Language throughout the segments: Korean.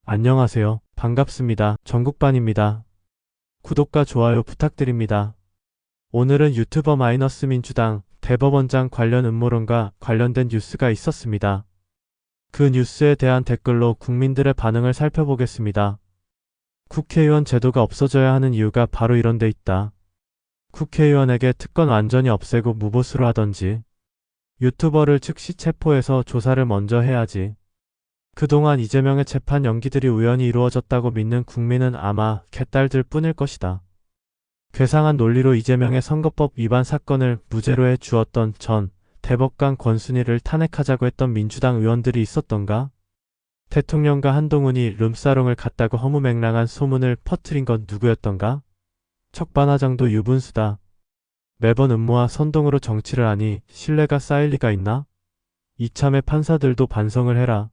안녕하세요. 반갑습니다. 전국반입니다. 구독과 좋아요 부탁드립니다. 오늘은 유튜버 마이너스 민주당 대법원장 관련 음모론과 관련된 뉴스가 있었습니다. 그 뉴스에 대한 댓글로 국민들의 반응을 살펴보겠습니다. 국회의원 제도가 없어져야 하는 이유가 바로 이런 데 있다. 국회의원에게 특권 완전히 없애고 무보수로 하던지, 유튜버를 즉시 체포해서 조사를 먼저 해야지. 그동안 이재명의 재판 연기들이 우연히 이루어졌다고 믿는 국민은 아마 개딸들 뿐일 것이다. 괴상한 논리로 이재명의 선거법 위반 사건을 무죄로 해 주었던 전 대법관 권순일을 탄핵하자고 했던 민주당 의원들이 있었던가? 대통령과 한동훈이 룸사롱을 갔다고 허무맹랑한 소문을 퍼뜨린 건 누구였던가? 척반화장도 유분수다. 매번 음모와 선동으로 정치를 하니 신뢰가 쌓일 리가 있나? 이참에 판사들도 반성을 해라.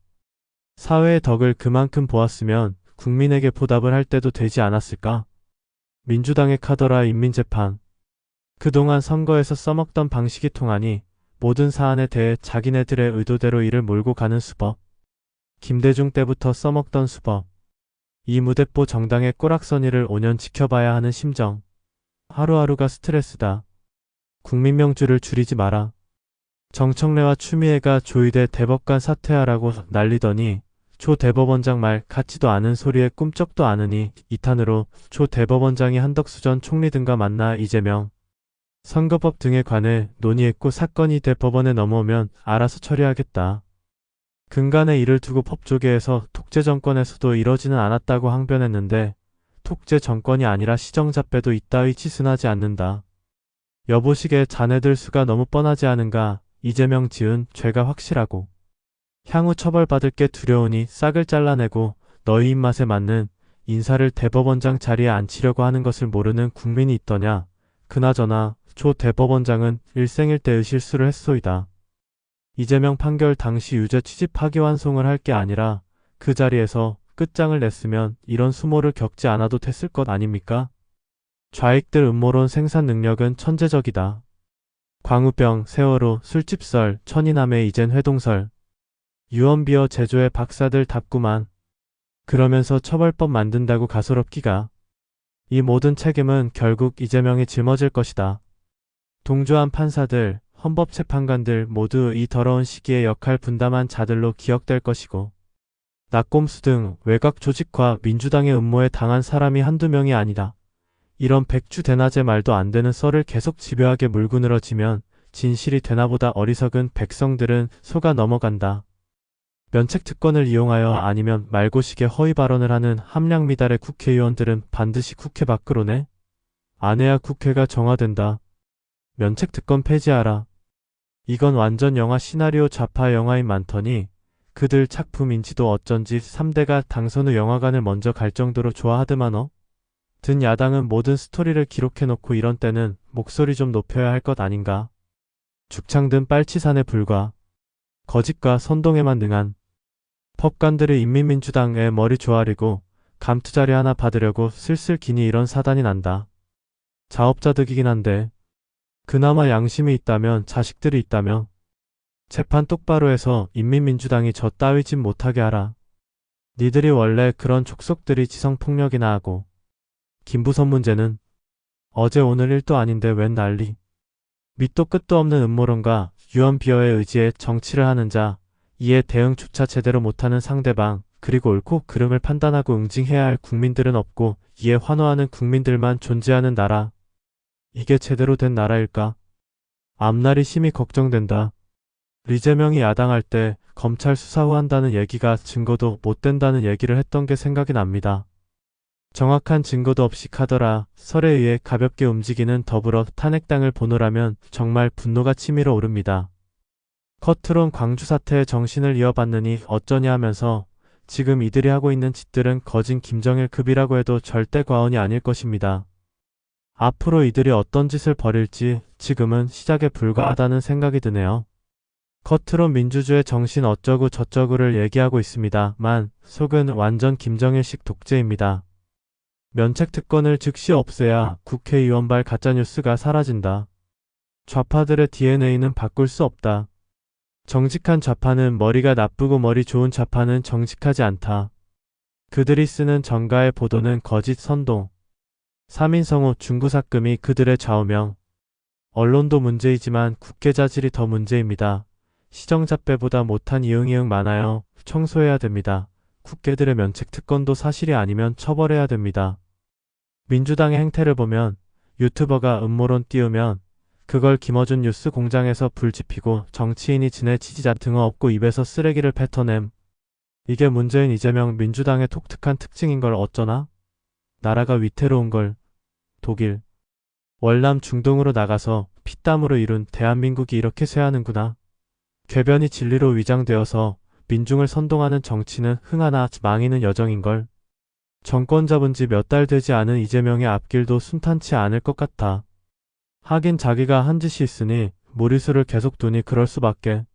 사회의 덕을 그만큼 보았으면 국민에게 보답을 할 때도 되지 않았을까? 민주당의 카더라 인민재판. 그동안 선거에서 써먹던 방식이 통하니 모든 사안에 대해 자기네들의 의도대로 일을 몰고 가는 수법. 김대중 때부터 써먹던 수법. 이 무대뽀 정당의 꼬락서니를 5년 지켜봐야 하는 심정. 하루하루가 스트레스다. 국민명주를 줄이지 마라. 정청래와 추미애가 조의대 대법관 사퇴하라고 난리더니 조 대법원장 말 같지도 않은 소리에 꿈쩍도 않으니 이탄으로 조 대법원장이 한덕수 전 총리 등과 만나 이재명 선거법 등에 관해 논의했고 사건이 대법원에 넘어오면 알아서 처리하겠다. 근간에 이를 두고 법조계에서 독재 정권에서도 이러지는 않았다고 항변했는데 독재 정권이 아니라 시정잡배도 이따위 짓은 하지 않는다. 여보시게 자네들 수가 너무 뻔하지 않은가. 이재명 지은 죄가 확실하고 향후 처벌받을 게 두려우니 싹을 잘라내고 너희 입맛에 맞는 인사를 대법원장 자리에 앉히려고 하는 것을 모르는 국민이 있더냐. 그나저나 조 대법원장은 일생일대의 실수를 했소이다. 이재명 판결 당시 유죄 취지 파기환송을 할 게 아니라 그 자리에서 끝장을 냈으면 이런 수모를 겪지 않아도 됐을 것 아닙니까? 좌익들 음모론 생산 능력은 천재적이다. 광우병, 세월호, 술집설, 천이남의 이젠 회동설. 유언비어 제조의 박사들 답구만. 그러면서 처벌법 만든다고 가소롭기가. 이 모든 책임은 결국 이재명이 짊어질 것이다. 동조한 판사들, 헌법재판관들 모두 이 더러운 시기에 역할 분담한 자들로 기억될 것이고 낙곰수 등 외곽 조직과 민주당의 음모에 당한 사람이 한두 명이 아니다. 이런 백주대낮에 말도 안 되는 썰을 계속 집요하게 물고 늘어지면 진실이 되나보다 어리석은 백성들은 속아 넘어간다. 면책특권을 이용하여 아니면 말고식의 허위 발언을 하는 함량미달의 국회의원들은 반드시 국회 밖으로 내. 안 해야 국회가 정화된다. 면책특권 폐지하라. 이건 완전 영화 시나리오 좌파 영화인 많더니 그들 작품인지도 어쩐지 3대가 당선 후 영화관을 먼저 갈 정도로 좋아하드마너. 든 야당은 모든 스토리를 기록해놓고 이런 때는 목소리 좀 높여야 할 것 아닌가. 죽창든 빨치산에 불과 거짓과 선동에만 능한 법관들의 인민민주당의 머리 조아리고 감투자리 하나 받으려고 슬슬 기니 이런 사단이 난다. 자업자득이긴 한데 그나마 양심이 있다면 자식들이 있다면 재판 똑바로 해서 인민민주당이 저 따위 짓 못하게 하라. 니들이 원래 그런 족속들이 지성폭력이나 하고 김부선 문제는 어제 오늘 일도 아닌데 웬 난리. 밑도 끝도 없는 음모론과 유언비어의 의지에 정치를 하는 자, 이에 대응조차 제대로 못하는 상대방, 그리고 옳고 그름을 판단하고 응징해야 할 국민들은 없고 이에 환호하는 국민들만 존재하는 나라. 이게 제대로 된 나라일까? 앞날이 심히 걱정된다. 이재명이 야당할 때 검찰 수사 후 한다는 얘기가 증거도 못 된다는 얘기를 했던 게 생각이 납니다. 정확한 증거도 없이 카더라 설에 의해 가볍게 움직이는 더불어 탄핵당을 보노라면 정말 분노가 치밀어 오릅니다. 겉으론 광주 사태의 정신을 이어받느니 어쩌냐 하면서 지금 이들이 하고 있는 짓들은 거진 김정일급이라고 해도 절대 과언이 아닐 것입니다. 앞으로 이들이 어떤 짓을 벌일지 지금은 시작에 불과하다는 생각이 드네요. 겉으론 민주주의 정신 어쩌고 저쩌고를 얘기하고 있습니다만 속은 완전 김정일식 독재입니다. 면책특권을 즉시 없애야 국회의원발 가짜뉴스가 사라진다. 좌파들의 DNA는 바꿀 수 없다. 정직한 좌파는 머리가 나쁘고 머리 좋은 좌파는 정직하지 않다. 그들이 쓰는 정가의 보도는 거짓 선동, 3인성호 중구사금이 그들의 좌우명. 언론도 문제이지만 국회자질이 더 문제입니다. 시정잡배보다 못한 이응이응 많아요. 청소해야 됩니다. 국회들의 면책 특권도 사실이 아니면 처벌해야 됩니다. 민주당의 행태를 보면 유튜버가 음모론 띄우면 그걸 김어준 뉴스 공장에서 불 지피고 정치인이 지네 지지자 등어 업고 입에서 쓰레기를 뱉어냄. 이게 문재인 이재명 민주당의 독특한 특징인 걸 어쩌나? 나라가 위태로운 걸 독일, 월남 중동으로 나가서 피땀으로 이룬 대한민국이 이렇게 쇠하는구나. 궤변이 진리로 위장되어서 민중을 선동하는 정치는 흥하나 망이는 여정인걸. 정권 잡은 지 몇 달 되지 않은 이재명의 앞길도 순탄치 않을 것 같아. 하긴 자기가 한 짓이 있으니 무리수를 계속 두니 그럴 수밖에.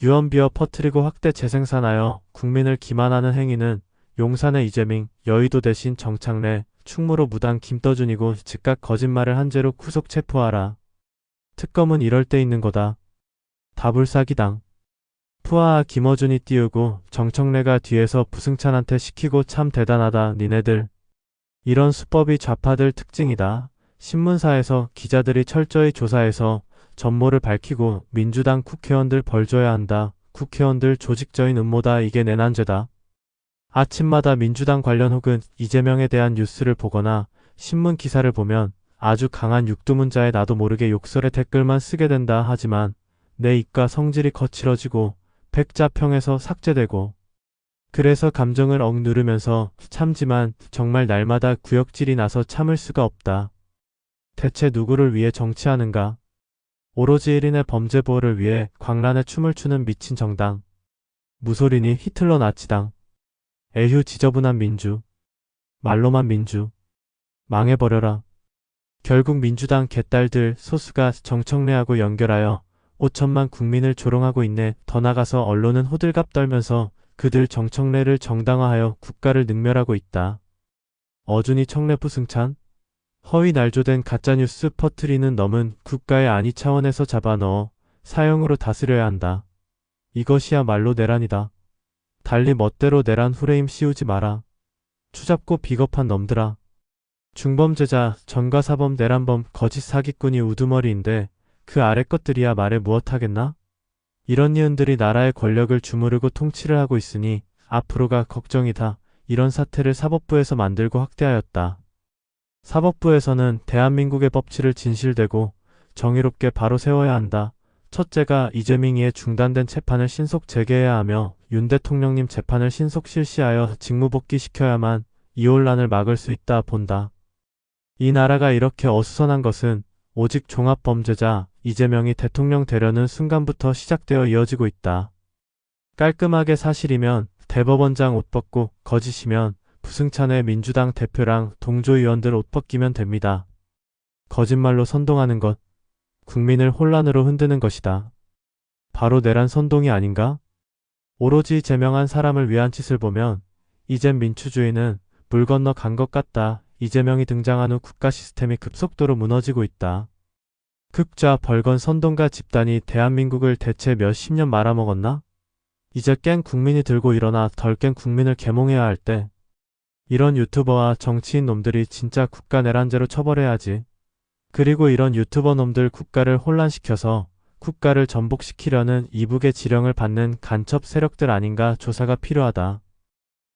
유언비어 퍼뜨리고 확대 재생산하여 국민을 기만하는 행위는 용산의 이재명, 여의도 대신 정창래, 충무로 무당 김떠준이고 즉각 거짓말을 한 죄로 구속 체포하라. 특검은 이럴 때 있는 거다. 다불사기당. 푸아아 김어준이 띄우고 정청래가 뒤에서 부승찬한테 시키고 참 대단하다 니네들. 이런 수법이 좌파들 특징이다. 신문사에서 기자들이 철저히 조사해서 전모를 밝히고 민주당 국회의원들 벌 줘야 한다. 국회의원들 조직적인 음모다. 이게 내난죄다. 아침마다 민주당 관련 혹은 이재명에 대한 뉴스를 보거나 신문 기사를 보면 아주 강한 육두문자에 나도 모르게 욕설의 댓글만 쓰게 된다. 하지만 내 입과 성질이 거칠어지고 백자평에서 삭제되고 그래서 감정을 억누르면서 참지만 정말 날마다 구역질이 나서 참을 수가 없다. 대체 누구를 위해 정치하는가? 오로지 1인의 범죄 보호를 위해 광란에 춤을 추는 미친 정당. 무소리니 히틀러 나치당. 에휴 지저분한 민주. 말로만 민주. 망해버려라. 결국 민주당 개딸들 소수가 정청래하고 연결하여 5천만 국민을 조롱하고 있네. 더 나가서 언론은 호들갑 떨면서 그들 정청래를 정당화하여 국가를 능멸하고 있다. 어준이 청래부 승찬? 허위 날조된 가짜뉴스 퍼뜨리는 놈은 국가의 안위 차원에서 잡아넣어 사형으로 다스려야 한다. 이것이야말로 내란이다. 달리 멋대로 내란 후레임 씌우지 마라. 추잡고 비겁한 놈들아. 중범죄자, 전과사범, 내란범, 거짓 사기꾼이 우두머리인데 그 아래 것들이야 말해 무엇하겠나? 이런 니은들이 나라의 권력을 주무르고 통치를 하고 있으니 앞으로가 걱정이다. 이런 사태를 사법부에서 만들고 확대하였다. 사법부에서는 대한민국의 법치를 진실되고 정의롭게 바로 세워야 한다. 첫째가 이재명이의 중단된 재판을 신속 재개해야 하며 윤 대통령님 재판을 신속 실시하여 직무복귀시켜야만 이 혼란을 막을 수 있다 본다. 이 나라가 이렇게 어수선한 것은 오직 종합범죄자 이재명이 대통령 되려는 순간부터 시작되어 이어지고 있다. 깔끔하게 사실이면 대법원장 옷 벗고 거짓이면 부승찬의 민주당 대표랑 동조의원들 옷 벗기면 됩니다. 거짓말로 선동하는 것, 국민을 혼란으로 흔드는 것이다. 바로 내란 선동이 아닌가? 오로지 제명한 사람을 위한 짓을 보면 이젠 민주주의는 물 건너 간 것 같다. 이재명이 등장한 후 국가 시스템이 급속도로 무너지고 있다. 극좌 벌건 선동가 집단이 대한민국을 대체 몇십 년 말아먹었나? 이제 깬 국민이 들고 일어나 덜 깬 국민을 계몽해야 할 때 이런 유튜버와 정치인 놈들이 진짜 국가 내란죄로 처벌해야지. 그리고 이런 유튜버 놈들 국가를 혼란시켜서 국가를 전복시키려는 이북의 지령을 받는 간첩 세력들 아닌가 조사가 필요하다.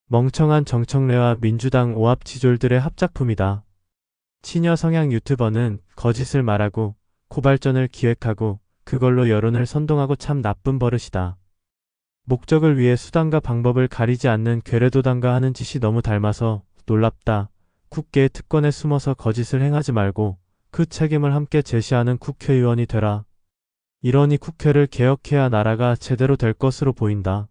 멍청한 정청래와 민주당 오합지졸들의 합작품이다. 친여 성향 유튜버는 거짓을 말하고 고발전을 기획하고 그걸로 여론을 선동하고 참 나쁜 버릇이다. 목적을 위해 수단과 방법을 가리지 않는 괴뢰도당과 하는 짓이 너무 닮아서 놀랍다. 국회의 특권에 숨어서 거짓을 행하지 말고 그 책임을 함께 제시하는 국회의원이 되라. 이러니 국회를 개혁해야 나라가 제대로 될 것으로 보인다.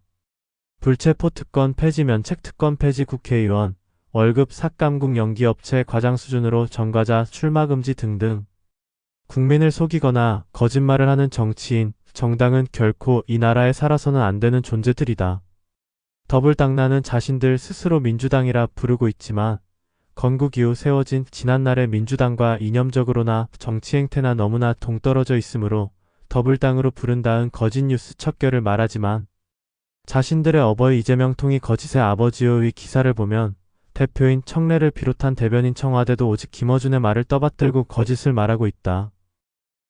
불체포 특권 폐지, 면책 특권 폐지, 국회의원 월급 삭감국 연기업체 과장 수준으로 전과자 출마 금지 등등. 국민을 속이거나 거짓말을 하는 정치인, 정당은 결코 이 나라에 살아서는 안 되는 존재들이다. 더불당나는 자신들 스스로 민주당이라 부르고 있지만 건국 이후 세워진 지난날의 민주당과 이념적으로나 정치 행태나 너무나 동떨어져 있으므로 더불당으로 부른다은 거짓 뉴스 척결을 말하지만 자신들의 어버이 이재명 통이 거짓의 아버지요의 기사를 보면 대표인 청래를 비롯한 대변인 청와대도 오직 김어준의 말을 떠받들고 거짓을 말하고 있다.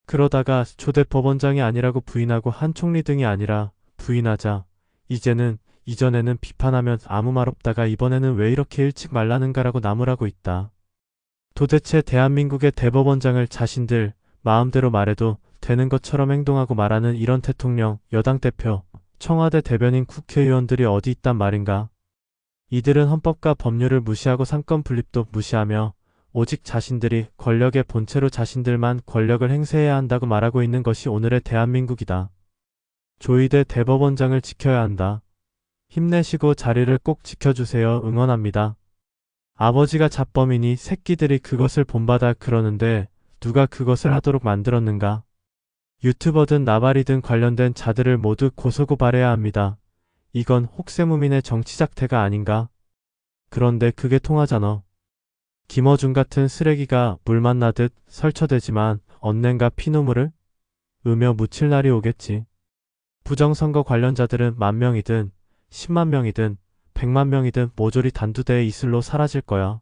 그러다가 초대 법원장이 아니라고 부인하고 한 총리 등이 아니라 부인하자 이전에는 비판하면 아무 말 없다가 이번에는 왜 이렇게 일찍 말라는가라고 나무라고 있다. 도대체 대한민국의 대법원장을 자신들 마음대로 말해도 되는 것처럼 행동하고 말하는 이런 대통령, 여당 대표, 청와대 대변인 국회의원들이 어디 있단 말인가? 이들은 헌법과 법률을 무시하고 상권 분립도 무시하며 오직 자신들이 권력의 본체로 자신들만 권력을 행사해야 한다고 말하고 있는 것이 오늘의 대한민국이다. 조희대 대법원장을 지켜야 한다. 힘내시고 자리를 꼭 지켜주세요. 응원합니다. 아버지가 잡범이니 새끼들이 그것을 본받아 그러는데 누가 그것을 하도록 만들었는가? 유튜버든 나발이든 관련된 자들을 모두 고소고발해야 합니다. 이건 혹세무민의 정치작태가 아닌가? 그런데 그게 통하잖아. 김어준 같은 쓰레기가 물 만나듯 설쳐대지만 언젠가 피눈물을 으며 묻힐 날이 오겠지. 부정선거 관련자들은 10,000명이든 100,000명이든 100,000명이든 모조리 단두대의 이슬로 사라질 거야.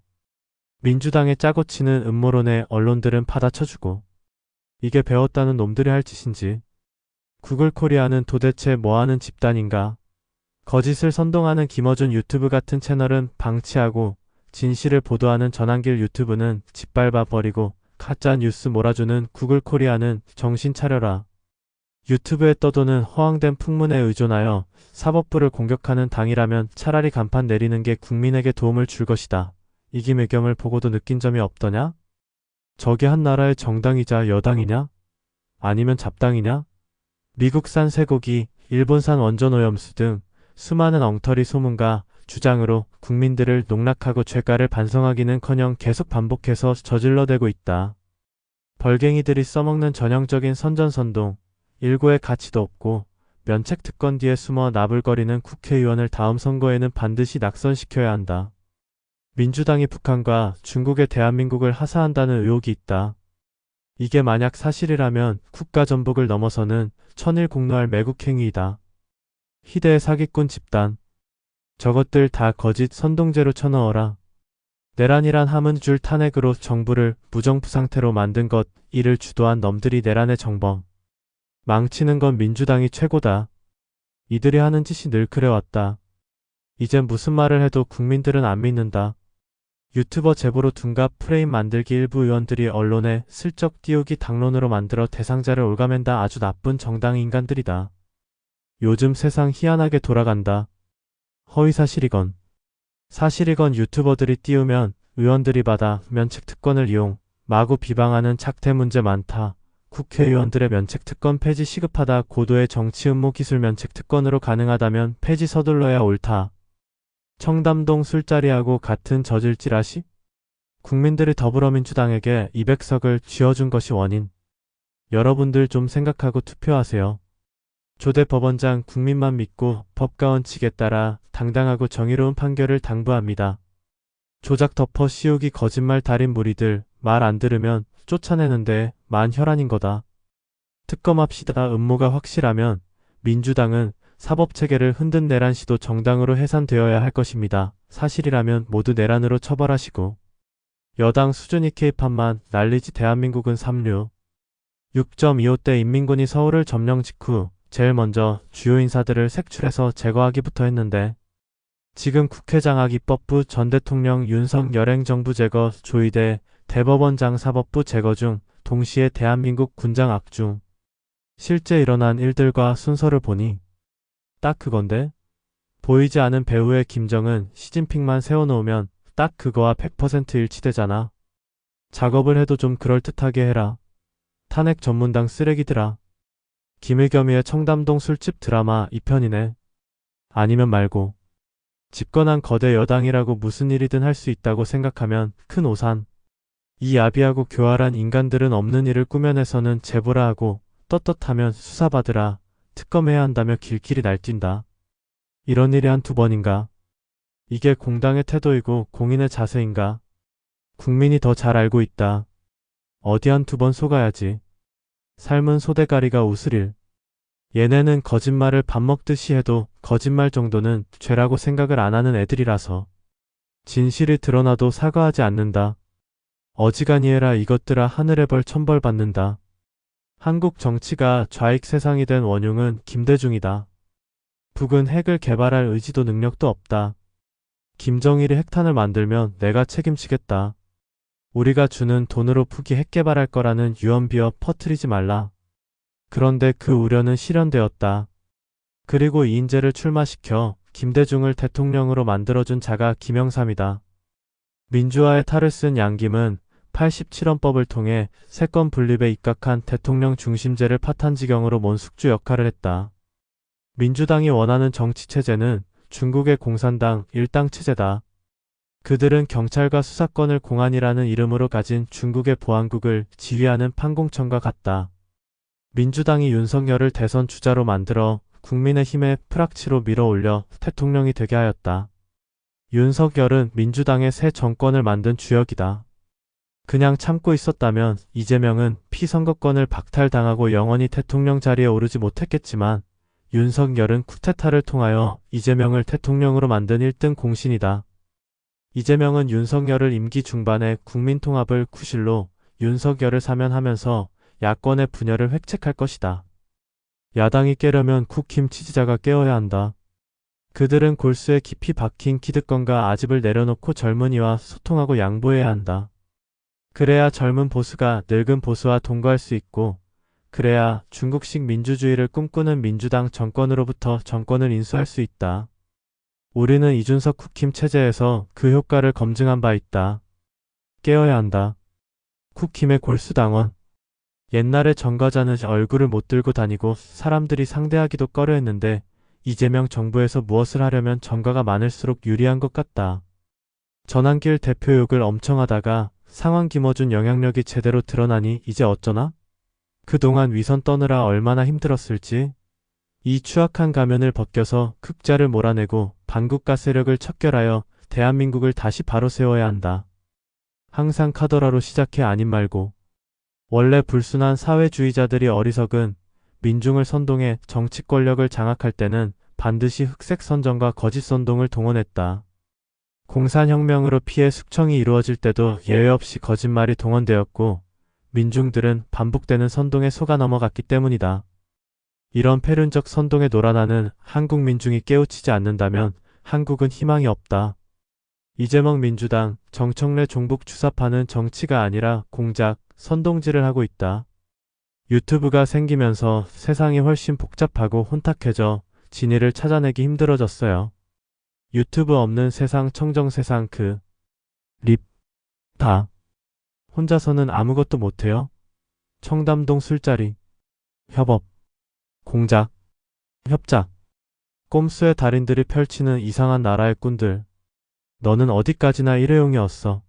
민주당에 짜고 치는 음모론에 언론들은 받아쳐주고 이게 배웠다는 놈들이 할 짓인지. 구글코리아는 도대체 뭐하는 집단인가? 거짓을 선동하는 김어준 유튜브 같은 채널은 방치하고 진실을 보도하는 전한길 유튜브는 짓밟아 버리고 가짜 뉴스 몰아주는 구글코리아는 정신 차려라. 유튜브에 떠도는 허황된 풍문에 의존하여 사법부를 공격하는 당이라면 차라리 간판 내리는 게 국민에게 도움을 줄 것이다. 이 김의겸을 보고도 느낀 점이 없더냐? 저게 한 나라의 정당이자 여당이냐? 아니면 잡당이냐? 미국산 쇠고기, 일본산 원전오염수 등 수많은 엉터리 소문과 주장으로 국민들을 농락하고 죄가를 반성하기는커녕 계속 반복해서 저질러대고 있다. 벌갱이들이 써먹는 전형적인 선전선동, 일고의 가치도 없고 면책 특권 뒤에 숨어 나불거리는 국회의원을 다음 선거에는 반드시 낙선시켜야 한다. 민주당이 북한과 중국의 대한민국을 하사한다는 의혹이 있다. 이게 만약 사실이라면 국가전복을 넘어서는 천일 공노할 매국행위이다. 희대의 사기꾼 집단. 저것들 다 거짓 선동죄로 쳐넣어라. 내란이란 함은 줄 탄핵으로 정부를 무정부 상태로 만든 것, 이를 주도한 놈들이 내란의 정범. 망치는 건 민주당이 최고다. 이들이 하는 짓이 늘 그래왔다. 이젠 무슨 말을 해도 국민들은 안 믿는다. 유튜버 제보로 둔갑 프레임 만들기 일부 의원들이 언론에 슬쩍 띄우기 당론으로 만들어 대상자를 올가맨다. 아주 나쁜 정당 인간들이다. 요즘 세상 희한하게 돌아간다. 허위사실이건 사실이건 유튜버들이 띄우면 의원들이 받아 면책특권을 이용 마구 비방하는 착태 문제 많다. 국회의원들의 면책특권 폐지 시급하다. 고도의 정치 음모 기술 면책특권으로 가능하다면 폐지 서둘러야 옳다. 청담동 술자리하고 같은 저질질하시? 국민들이 더불어민주당에게 200석을 쥐어준 것이 원인. 여러분들 좀 생각하고 투표하세요. 조대 법원장 국민만 믿고 법가원 측에 따라 당당하고 정의로운 판결을 당부합니다. 조작 덮어 씌우기 거짓말 달인 무리들 말 안 들으면 쫓아내는데 만혈안인 거다. 특검합시다. 음모가 확실하면 민주당은 사법체계를 흔든 내란 시도 정당으로 해산되어야 할 것입니다. 사실이라면 모두 내란으로 처벌하시고 여당 수준이 케이팝만 난리지. 대한민국은 삼류. 6.25대 인민군이 서울을 점령 직후 제일 먼저 주요 인사들을 색출해서 제거하기부터 했는데 지금 국회장악 입법부 전 대통령 윤석열 행정부 제거, 조희대 대법원장 사법부 제거 중 동시에 대한민국 군장 악중. 실제 일어난 일들과 순서를 보니 딱 그건데? 보이지 않은 배후의 김정은, 시진핑만 세워놓으면 딱 그거와 100% 일치되잖아. 작업을 해도 좀 그럴듯하게 해라. 탄핵 전문당 쓰레기들아. 김의겸이의 청담동 술집 드라마 2편이네. 아니면 말고. 집권한 거대 여당이라고 무슨 일이든 할 수 있다고 생각하면 큰 오산. 이 야비하고 교활한 인간들은 없는 일을 꾸며내서는 제보라 하고 떳떳하면 수사받으라. 특검해야 한다며 길길이 날뛴다. 이런 일이 한두 번인가? 이게 공당의 태도이고 공인의 자세인가? 국민이 더 잘 알고 있다. 어디 한두 번 속아야지. 삶은 소대가리가 웃을 일. 얘네는 거짓말을 밥 먹듯이 해도 거짓말 정도는 죄라고 생각을 안 하는 애들이라서. 진실이 드러나도 사과하지 않는다. 어지간히 해라 이것들아 하늘의 벌 천벌 받는다. 한국 정치가 좌익 세상이 된 원흉은 김대중이다. 북은 핵을 개발할 의지도 능력도 없다. 김정일이 핵탄을 만들면 내가 책임지겠다. 우리가 주는 돈으로 북이 핵 개발할 거라는 유언비어 퍼뜨리지 말라. 그런데 그 우려는 실현되었다. 그리고 이인재를 출마시켜 김대중을 대통령으로 만들어준 자가 김영삼이다. 민주화의 탈을 쓴 양김은 87원법을 통해 세권 분립에 입각한 대통령 중심제를 파탄지경으로 몬 숙주 역할을 했다. 민주당이 원하는 정치체제는 중국의 공산당 일당체제다. 그들은 경찰과 수사권을 공안이라는 이름으로 가진 중국의 보안국을 지휘하는 판공청과 같다. 민주당이 윤석열을 대선 주자로 만들어 국민의힘의 프락치로 밀어올려 대통령이 되게 하였다. 윤석열은 민주당의 새 정권을 만든 주역이다. 그냥 참고 있었다면 이재명은 피선거권을 박탈당하고 영원히 대통령 자리에 오르지 못했겠지만 윤석열은 쿠데타를 통하여 이재명을 대통령으로 만든 1등 공신이다. 이재명은 윤석열을 임기 중반에 국민통합을 구실로 윤석열을 사면하면서 야권의 분열을 획책할 것이다. 야당이 깨려면 국힘 지지자가 깨어야 한다. 그들은 골수에 깊이 박힌 기득권과 아집을 내려놓고 젊은이와 소통하고 양보해야 한다. 그래야 젊은 보수가 늙은 보수와 동거할 수 있고 그래야 중국식 민주주의를 꿈꾸는 민주당 정권으로부터 정권을 인수할 수 있다. 우리는 이준석 국힘 체제에서 그 효과를 검증한 바 있다. 깨어야 한다. 국힘의 골수당원. 옛날에 정과자는 얼굴을 못 들고 다니고 사람들이 상대하기도 꺼려했는데 이재명 정부에서 무엇을 하려면 정과가 많을수록 유리한 것 같다. 전환길 대표 욕을 엄청 하다가 상황 김어준 영향력이 제대로 드러나니 이제 어쩌나? 그동안 위선 떠느라 얼마나 힘들었을지. 이 추악한 가면을 벗겨서 극자를 몰아내고 반국가 세력을 척결하여 대한민국을 다시 바로 세워야 한다. 항상 카더라로 시작해 아님 말고. 원래 불순한 사회주의자들이 어리석은 민중을 선동해 정치 권력을 장악할 때는 반드시 흑색 선정과 거짓 선동을 동원했다. 공산혁명으로 피해 숙청이 이루어질 때도 예외 없이 거짓말이 동원되었고 민중들은 반복되는 선동에 속아 넘어갔기 때문이다. 이런 패륜적 선동에 놀아나는 한국 민중이 깨우치지 않는다면 한국은 희망이 없다. 이재명 민주당, 정청래 종북 주사파는 정치가 아니라 공작, 선동질을 하고 있다. 유튜브가 생기면서 세상이 훨씬 복잡하고 혼탁해져 진위를 찾아내기 힘들어졌어요. 유튜브 없는 세상 청정세상 다. 혼자서는 아무것도 못해요. 청담동 술자리, 협업, 공작, 협작, 꼼수의 달인들이 펼치는 이상한 나라의 꾼들. 너는 어디까지나 일회용이었어.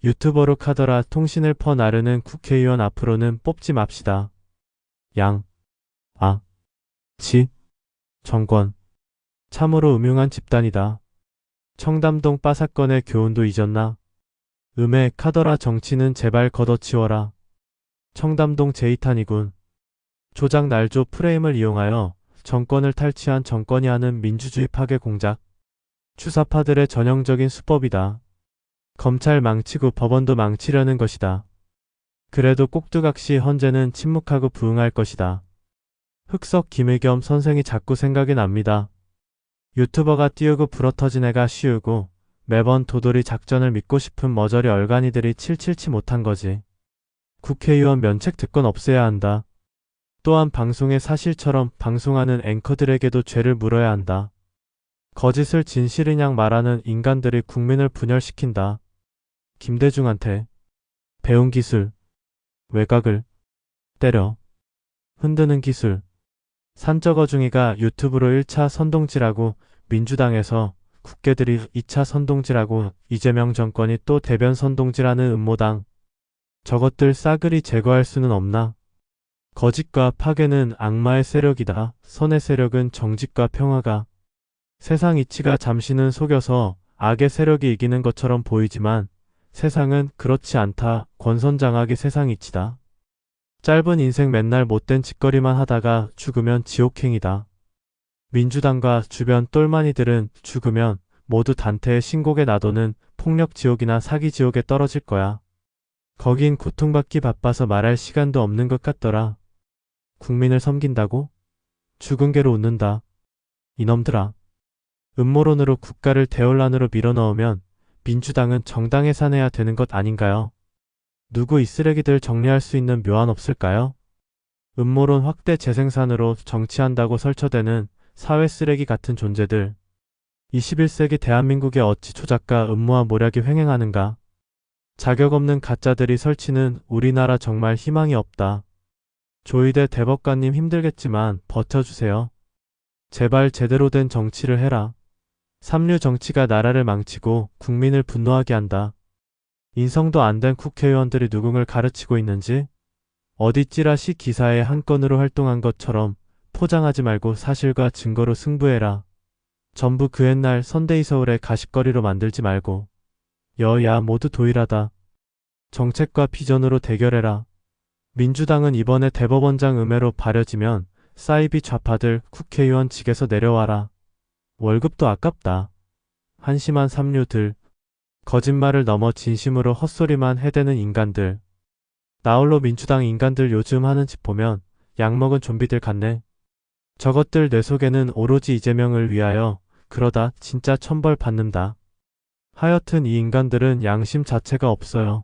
유튜버로 카더라 통신을 퍼나르는 국회의원 앞으로는 뽑지 맙시다. 정권. 참으로 음흉한 집단이다. 청담동 바 사건의 교훈도 잊었나? 카더라 정치는 제발 걷어치워라. 청담동 제2탄이군. 조작 날조 프레임을 이용하여 정권을 탈취한 정권이 하는 민주주의 파괴 공작. 주사파들의 전형적인 수법이다. 검찰 망치고 법원도 망치려는 것이다. 그래도 꼭두각시 헌재는 침묵하고 부응할 것이다. 흑석 김의겸 선생이 자꾸 생각이 납니다. 유튜버가 띄우고 불어터진 애가 쉬우고 매번 도돌이 작전을 믿고 싶은 머저리 얼간이들이 칠칠치 못한 거지. 국회의원 면책 특권 없애야 한다. 또한 방송의 사실처럼 방송하는 앵커들에게도 죄를 물어야 한다. 거짓을 진실이냥 말하는 인간들이 국민을 분열시킨다. 김대중한테 배운 기술, 외곽을 때려 흔드는 기술. 산적어중이가 유튜브로 1차 선동질하고 민주당에서 국회들이 2차 선동질하고 이재명 정권이 또 대변 선동질하는 음모당. 저것들 싸그리 제거할 수는 없나? 거짓과 파괴는 악마의 세력이다. 선의 세력은 정직과 평화가. 세상 이치가 잠시는 속여서 악의 세력이 이기는 것처럼 보이지만 세상은 그렇지 않다. 권선장악의 세상 이치다. 짧은 인생 맨날 못된 짓거리만 하다가 죽으면 지옥행이다. 민주당과 주변 똘마니들은 죽으면 모두 단테의 신곡에 나도는 폭력지옥이나 사기지옥에 떨어질 거야. 거긴 고통받기 바빠서 말할 시간도 없는 것 같더라. 국민을 섬긴다고? 죽은 개로 웃는다. 이놈들아. 음모론으로 국가를 대혼란으로 밀어넣으면 민주당은 정당 해산해야 되는 것 아닌가요? 누구 이 쓰레기들 정리할 수 있는 묘안 없을까요? 음모론 확대 재생산으로 정치한다고 설쳐대는 사회 쓰레기 같은 존재들. 21세기 대한민국에 어찌 조작과 음모와 모략이 횡행하는가? 자격 없는 가짜들이 설치는 우리나라 정말 희망이 없다. 조희대 대법관님 힘들겠지만 버텨주세요. 제발 제대로 된 정치를 해라. 삼류 정치가 나라를 망치고 국민을 분노하게 한다. 인성도 안 된 국회의원들이 누궁을 가르치고 있는지 어디 찌라시 기사의 한 건으로 활동한 것처럼 포장하지 말고 사실과 증거로 승부해라. 전부 그 옛날 선대위 서울의 가십거리로 만들지 말고 여야 모두 도일하다. 정책과 비전으로 대결해라. 민주당은 이번에 대법원장 음해로 발효지면 사이비 좌파들 국회의원직에서 내려와라. 월급도 아깝다. 한심한 삼류들. 거짓말을 넘어 진심으로 헛소리만 해대는 인간들. 나홀로 민주당 인간들 요즘 하는 짓 보면 약먹은 좀비들 같네. 저것들 뇌 속에는 오로지 이재명을 위하여 그러다 진짜 천벌 받는다. 하여튼 이 인간들은 양심 자체가 없어요.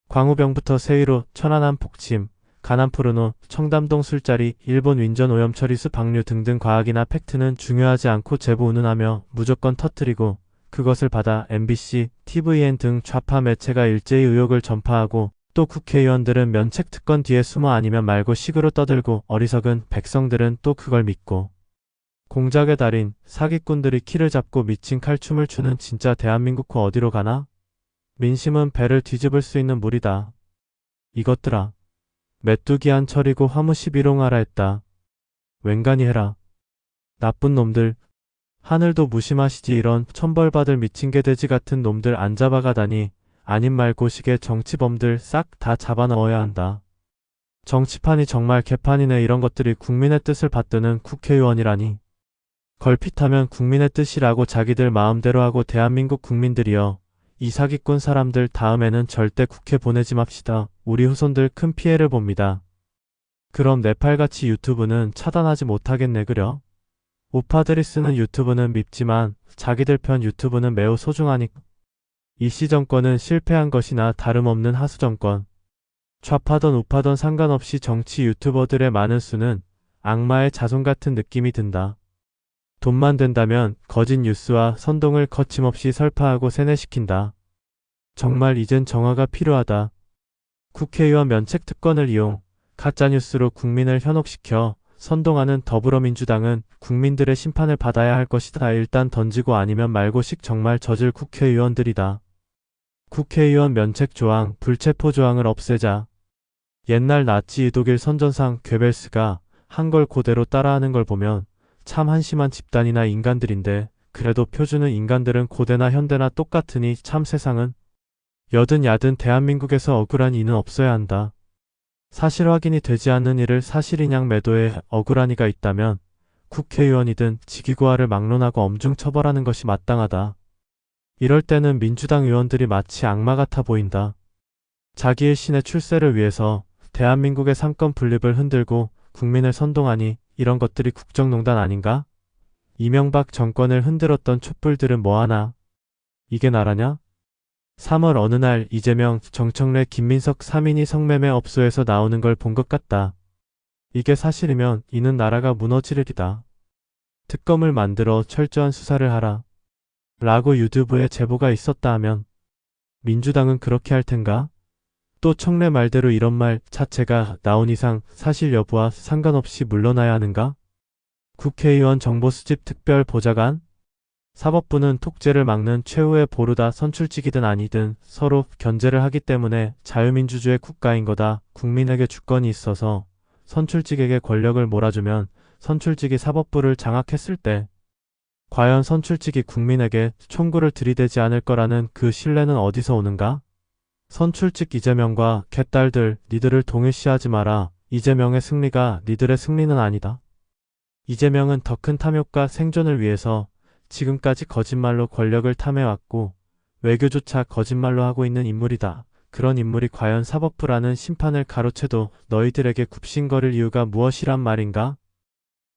광우병부터 세위로 천안함 폭침, 가난 포르노, 청담동 술자리, 일본 윈전 오염 처리수 방류 등등 과학이나 팩트는 중요하지 않고 제보 운운하며 무조건 터뜨리고 그것을 받아 MBC, TVN 등 좌파 매체가 일제히 의혹을 전파하고 또 국회의원들은 면책 특권 뒤에 숨어 아니면 말고 식으로 떠들고 어리석은 백성들은 또 그걸 믿고 공작의 달인, 사기꾼들이 키를 잡고 미친 칼춤을 추는 진짜 대한민국 어디로 가나? 민심은 배를 뒤집을 수 있는 물이다. 이것들아. 메뚜기한 철이고 화무 11홍하라 했다. 웬간히 해라. 나쁜 놈들. 하늘도 무심하시지 이런 천벌받을 미친 개돼지 같은 놈들 안 잡아가다니 아님 말고식의 정치범들 싹 다 잡아넣어야 한다. 정치판이 정말 개판이네. 이런 것들이 국민의 뜻을 받드는 국회의원이라니. 걸핏하면 국민의 뜻이라고 자기들 마음대로 하고 대한민국 국민들이여. 이 사기꾼 사람들 다음에는 절대 국회 보내지 맙시다. 우리 후손들 큰 피해를 봅니다. 그럼 네팔같이 유튜브는 차단하지 못하겠네 그려? 우파들이 쓰는 유튜브는 밉지만 자기들 편 유튜브는 매우 소중하니. 이씨 정권은 실패한 것이나 다름없는 하수 정권. 좌파던 우파던 상관없이 정치 유튜버들의 많은 수는 악마의 자손 같은 느낌이 든다. 돈만 된다면 거짓 뉴스와 선동을 거침없이 설파하고 세뇌시킨다. 정말 이젠 정화가 필요하다. 국회의원 면책 특권을 이용 가짜뉴스로 국민을 현혹시켜 선동하는 더불어민주당은 국민들의 심판을 받아야 할 것이다. 일단 던지고 아니면 말고식 정말 저질 국회의원들이다. 국회의원 면책 조항, 불체포 조항을 없애자. 옛날 나치 유독일 선전상 괴벨스가 한 걸 그대로 따라하는 걸 보면 참 한심한 집단이나 인간들인데 그래도 표준은 인간들은 고대나 현대나 똑같으니 참 세상은 여든 야든 대한민국에서 억울한 이는 없어야 한다. 사실 확인이 되지 않는 일을 사실인양 매도에 억울한 이가 있다면 국회의원이든 직위고하를 막론하고 엄중 처벌하는 것이 마땅하다. 이럴 때는 민주당 의원들이 마치 악마 같아 보인다. 자기의 신의 출세를 위해서 대한민국의 삼권 분립을 흔들고 국민을 선동하니 이런 것들이 국정농단 아닌가? 이명박 정권을 흔들었던 촛불들은 뭐하나? 이게 나라냐? 3월 어느 날 이재명, 정청래, 김민석 3인이 성매매 업소에서 나오는 걸 본 것 같다. 이게 사실이면 이는 나라가 무너질 일이다. 특검을 만들어 철저한 수사를 하라. 라고 유튜브에 제보가 있었다 하면 민주당은 그렇게 할 텐가? 또 청래 말대로 이런 말 자체가 나온 이상 사실 여부와 상관없이 물러나야 하는가? 국회의원 정보수집 특별보좌관? 사법부는 독재를 막는 최후의 보루다. 선출직이든 아니든 서로 견제를 하기 때문에 자유민주주의 국가인 거다. 국민에게 주권이 있어서 선출직에게 권력을 몰아주면 선출직이 사법부를 장악했을 때 과연 선출직이 국민에게 총구를 들이대지 않을 거라는 그 신뢰는 어디서 오는가? 선출직 이재명과 개딸들 니들을 동일시하지 마라. 이재명의 승리가 니들의 승리는 아니다. 이재명은 더 큰 탐욕과 생존을 위해서 지금까지 거짓말로 권력을 탐해왔고 외교조차 거짓말로 하고 있는 인물이다. 그런 인물이 과연 사법부라는 심판을 가로채도 너희들에게 굽신거릴 이유가 무엇이란 말인가?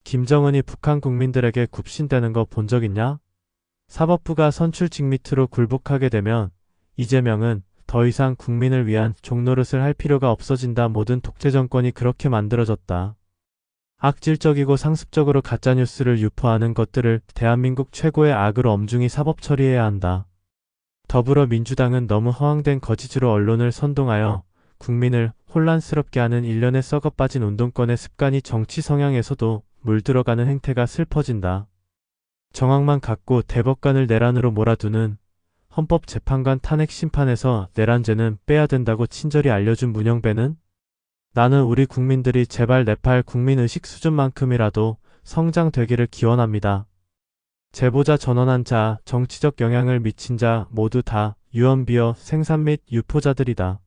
김정은이 북한 국민들에게 굽신대는 거 본 적 있냐? 사법부가 선출직 밑으로 굴복하게 되면 이재명은 더 이상 국민을 위한 종노릇을 할 필요가 없어진다. 모든 독재 정권이 그렇게 만들어졌다. 악질적이고 상습적으로 가짜뉴스를 유포하는 것들을 대한민국 최고의 악으로 엄중히 사법 처리해야 한다. 더불어민주당은 너무 허황된 거짓으로 언론을 선동하여 국민을 혼란스럽게 하는 일련의 썩어빠진 운동권의 습관이 정치 성향에서도 물들어가는 행태가 슬퍼진다. 정황만 갖고 대법관을 내란으로 몰아두는 헌법재판관 탄핵 심판에서 내란죄는 빼야 된다고 친절히 알려준 문영배는 나는 우리 국민들이 제발 네팔 국민의식 수준만큼이라도 성장되기를 기원합니다. 제보자 전원한 자, 정치적 영향을 미친 자 모두 다 유언비어 생산 및 유포자들이다.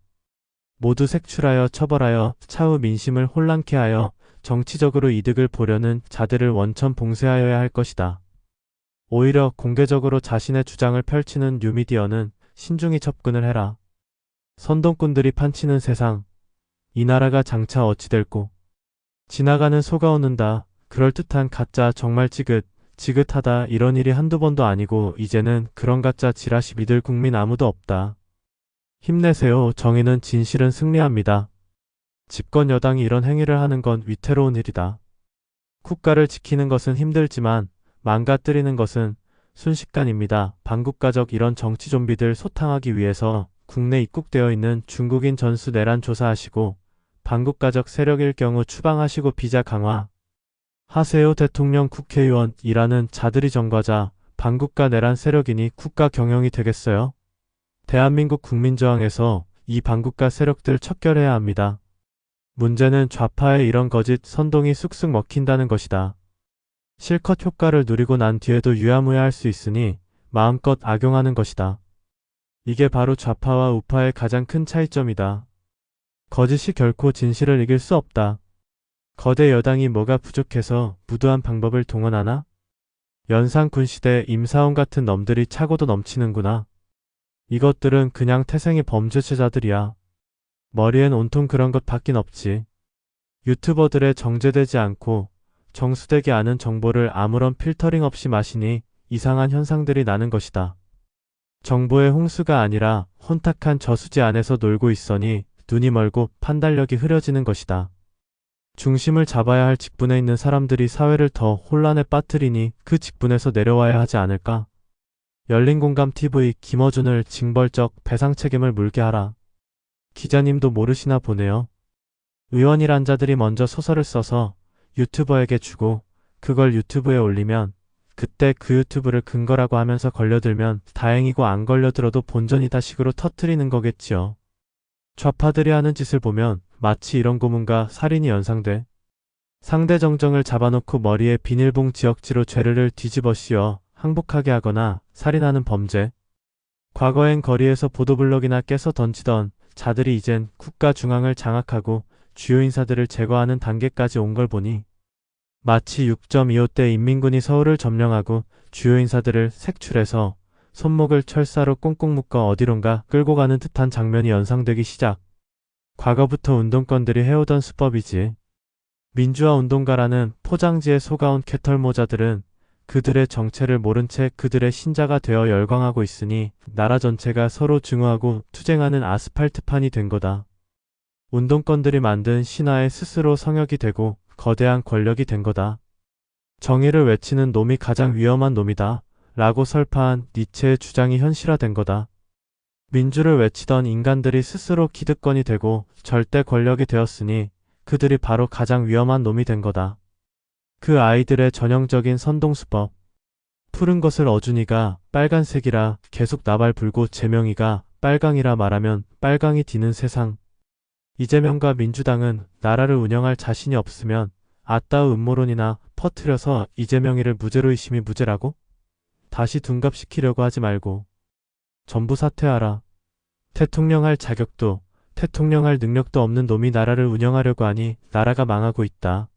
모두 색출하여 처벌하여 차후 민심을 혼란케 하여 정치적으로 이득을 보려는 자들을 원천 봉쇄하여야 할 것이다. 오히려 공개적으로 자신의 주장을 펼치는 뉴미디어는 신중히 접근을 해라. 선동꾼들이 판치는 세상, 이 나라가 장차 어찌 될꼬. 지나가는 소가 웃는다. 그럴듯한 가짜 정말 지긋하다. 이런 일이 한두 번도 아니고 이제는 그런 가짜 지라시 믿을 국민 아무도 없다. 힘내세요. 정의는 진실은 승리합니다. 집권 여당이 이런 행위를 하는 건 위태로운 일이다. 국가를 지키는 것은 힘들지만 망가뜨리는 것은 순식간입니다. 반국가적 이런 정치 좀비들 소탕하기 위해서 국내 입국되어 있는 중국인 전수 내란 조사하시고 반국가적 세력일 경우 추방하시고 비자 강화 하세요. 대통령 국회의원 일하는 자들이 정과자 반국가 내란 세력이니 국가 경영이 되겠어요? 대한민국 국민저항에서 이 반국가 세력들 척결해야 합니다. 문제는 좌파의 이런 거짓 선동이 쑥쑥 먹힌다는 것이다. 실컷 효과를 누리고 난 뒤에도 유야무야할 수 있으니 마음껏 악용하는 것이다. 이게 바로 좌파와 우파의 가장 큰 차이점이다. 거짓이 결코 진실을 이길 수 없다. 거대 여당이 뭐가 부족해서 무도한 방법을 동원하나? 연산군시대 임사원 같은 놈들이 차고도 넘치는구나. 이것들은 그냥 태생의 범죄자들이야. 머리엔 온통 그런 것 밖인 없지. 유튜버들의 정제되지 않고 정수되게 아는 정보를 아무런 필터링 없이 마시니 이상한 현상들이 나는 것이다. 정보의 홍수가 아니라 혼탁한 저수지 안에서 놀고 있으니 눈이 멀고 판단력이 흐려지는 것이다. 중심을 잡아야 할 직분에 있는 사람들이 사회를 더 혼란에 빠뜨리니 그 직분에서 내려와야 하지 않을까? 열린공감TV 김어준을 징벌적 배상 책임을 물게 하라. 기자님도 모르시나 보네요. 의원이란 자들이 먼저 소설을 써서 유튜버에게 주고 그걸 유튜브에 올리면 그때 그 유튜브를 근거라고 하면서 걸려들면 다행이고 안 걸려들어도 본전이다 식으로 터뜨리는 거겠지요. 좌파들이 하는 짓을 보면 마치 이런 고문과 살인이 연상돼. 상대 정정을 잡아놓고 머리에 비닐봉 지역지로 죄를 뒤집어 씌워 항복하게 하거나 살인하는 범죄. 과거엔 거리에서 보도블록이나 깨서 던지던 자들이 이젠 국가 중앙을 장악하고 주요 인사들을 제거하는 단계까지 온 걸 보니 마치 6.25 때 인민군이 서울을 점령하고 주요 인사들을 색출해서 손목을 철사로 꽁꽁 묶어 어디론가 끌고 가는 듯한 장면이 연상되기 시작. 과거부터 운동권들이 해오던 수법이지. 민주화 운동가라는 포장지에 속아온 개털모자들은 그들의 정체를 모른 채 그들의 신자가 되어 열광하고 있으니 나라 전체가 서로 증오하고 투쟁하는 아스팔트판이 된 거다. 운동권들이 만든 신화의 스스로 성역이 되고 거대한 권력이 된 거다. 정의를 외치는 놈이 가장 위험한 놈이다. 라고 설파한 니체의 주장이 현실화된 거다. 민주를 외치던 인간들이 스스로 기득권이 되고 절대 권력이 되었으니 그들이 바로 가장 위험한 놈이 된 거다. 그 아이들의 전형적인 선동수법. 푸른 것을 어준이가 빨간색이라 계속 나발 불고 제명이가 빨강이라 말하면 빨강이 디는 세상. 이재명과 민주당은 나라를 운영할 자신이 없으면 아따우 음모론이나 퍼뜨려서 이재명이를 무죄로 의심이 무죄라고? 다시 둔갑시키려고 하지 말고 전부 사퇴하라. 대통령 할 자격도, 대통령 할 능력도 없는 놈이 나라를 운영하려고 하니 나라가 망하고 있다.